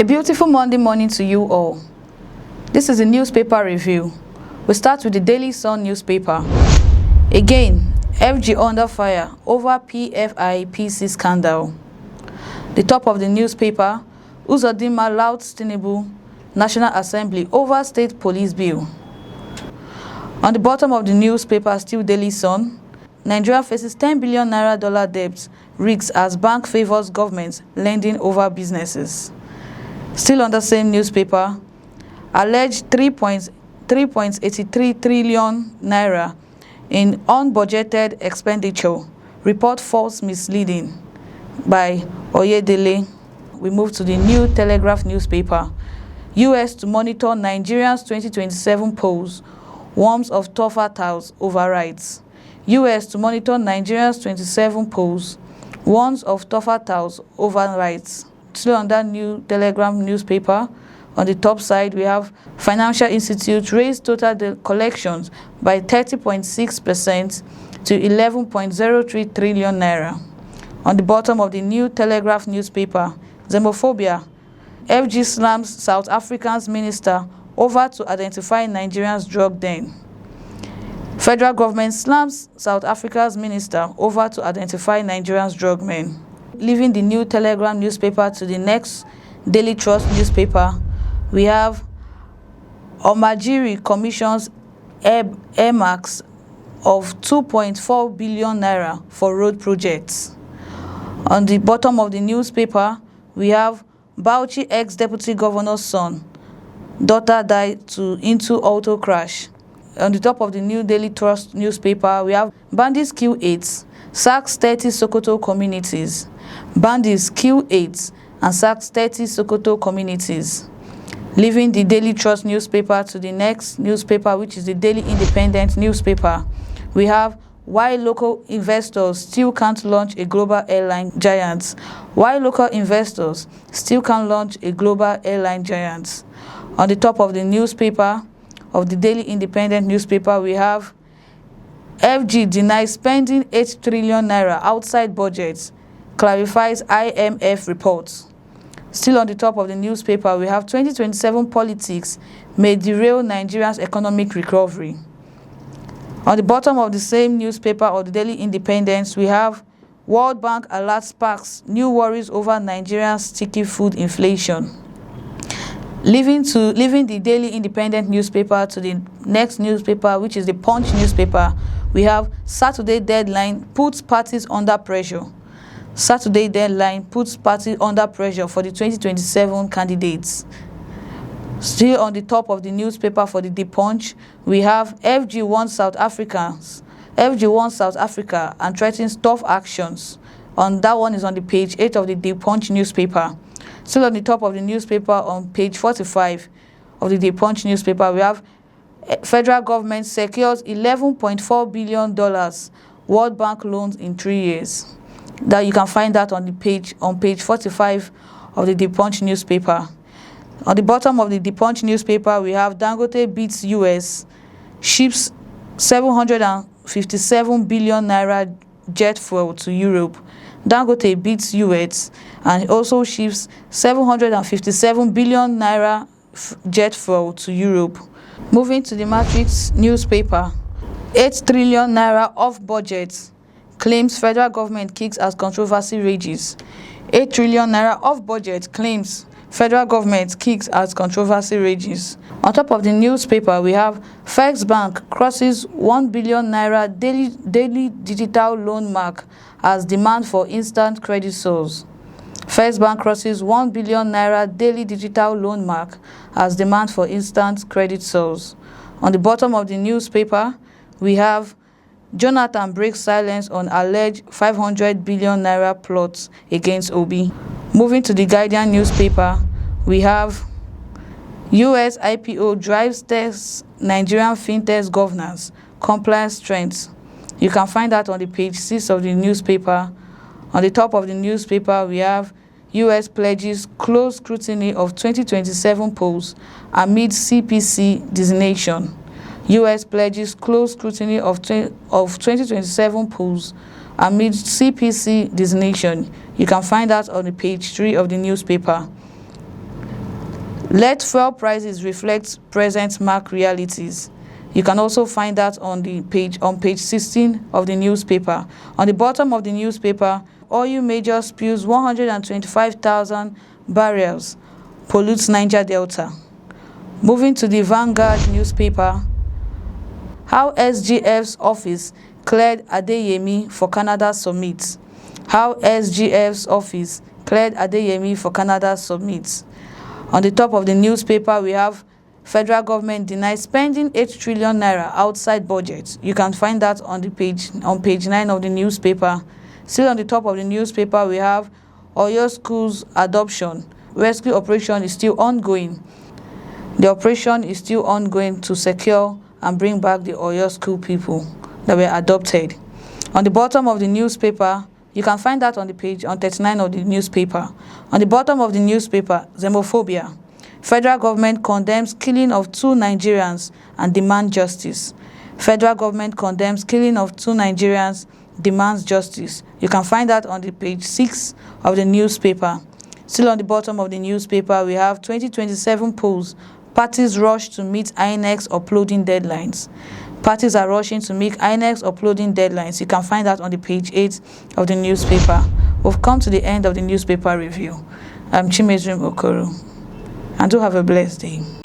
A beautiful Monday morning to you all. This is a newspaper review. We start with the Daily Sun newspaper. Again, FG under fire over PFIPC scandal. The top of the newspaper, Uzodinma louts Tinubu National Assembly over state police bill. On the bottom of the newspaper, still Daily Sun, Nigeria faces 10 billion naira debt risks as bank favors government lending over businesses. Still on the same newspaper, alleged 3.83 trillion naira in unbudgeted expenditure, report false misleading by Oyedele. We move to the New Telegraph newspaper. US to monitor Nigerians 2027 polls, warns of tougher talks over rights. US to monitor Nigerians 27 polls, warns of tougher talks over rights. Still on that New Telegraph newspaper, on the top side, we have financial institutes raised total collections by 30.6% to 11.03 trillion naira. On the bottom of the New Telegraph newspaper, xenophobia, FG slams South Africa's minister over to identify Nigerians' drug den. Federal government slams South Africa's minister over to identify Nigerians' drug men. Leaving the New Telegraph newspaper to the next Daily Trust newspaper, we have Omajiri commissions earmarks of 2.4 billion naira for road projects. On the bottom of the newspaper, we have Bauchi ex-deputy governor's son, daughter died into auto crash. On the top of the New Daily Trust newspaper, we have bandits kill 8, sacks 30 Sokoto communities. Bandits kill 8 and sacks 30 Sokoto communities. Leaving the Daily Trust newspaper to the next newspaper, which is the Daily Independent newspaper, we have why local investors still can't launch a global airline giant. Why local investors still can't launch a global airline giant. On the top of the newspaper, of the Daily Independent newspaper, we have FG denies spending 8 trillion naira outside budget, clarifies IMF reports. Still on the top of the newspaper, we have 2027 politics may derail Nigeria's economic recovery. On the bottom of the same newspaper, of the Daily Independence, we have World Bank alerts sparks new worries over Nigeria's sticky food inflation. Leaving the Daily Independent newspaper to the next newspaper, which is the Punch newspaper, we have Saturday deadline puts parties under pressure. Saturday deadline puts parties under pressure for the 2027 candidates. Still on the top of the newspaper for the Punch, we have FG warns South Africa and threatens tough actions. On that one is on the page 8 of the Punch newspaper. Still on the top of the newspaper, on page 45 of the Punch newspaper, we have federal government secures $11.4 billion World Bank loans in 3 years. That you can find that on page 45 of the Punch newspaper. On the bottom of the Punch newspaper, we have Dangote beats US, ships 757 billion naira jet fuel to Europe. Dangote beats US and also ships 757 billion naira jet fuel to Europe. Moving to the Matrix newspaper, 8 trillion naira off budget, claims federal government kicks as controversy rages. 8 trillion naira off budget, claims federal government kicks as controversy rages. On top of the newspaper, we have First Bank crosses 1 billion naira daily digital loan mark as demand for instant credit soars. First Bank crosses 1 billion naira daily digital loan mark as demand for instant credit soars. On the bottom of the newspaper, we have Jonathan breaks silence on alleged 500 billion naira plots against Obi. Moving to the Guardian newspaper, we have US IPO drives tests Nigerian fintech governance, compliance strengths. You can find that on the page 6 of the newspaper. On the top of the newspaper, we have US pledges close scrutiny of 2027 polls amid CPC designation. US pledges close scrutiny of 2027 polls amid CPC designation. You can find that on the page 3 of the newspaper. Let fuel prices reflect present market realities. You can also find that on page 16 of the newspaper. On the bottom of the newspaper, oil major spills 125,000 barrels, pollutes Niger Delta. Moving to the Vanguard newspaper, how SGF's office cleared Adeyemi for Canada summit. How SGF's office cleared Adeyemi for Canada summit. On the top of the newspaper, we have federal government denies spending 8 trillion naira outside budget. You can find that on page 9 of the newspaper. Still on the top of the newspaper, we have Oyo schools adoption. Rescue operation is still ongoing. The operation is still ongoing to secure and bring back the Oyo school people that were adopted. On the bottom of the newspaper, you can find that on page 39 of the newspaper. On the bottom of the newspaper, xenophobia. Federal government condemns killing of 2 Nigerians and demand justice. Federal government condemns killing of 2 Nigerians, demands justice. You can find that on page 6 of the newspaper. Still on the bottom of the newspaper, we have 2027 polls. Parties rush to meet INEC's uploading deadlines. Parties are rushing to meet INEC's uploading deadlines. You can find that on page 8 of the newspaper. We've come to the end of the newspaper review. I'm Chimezrim Okoro. And do have a blessed day.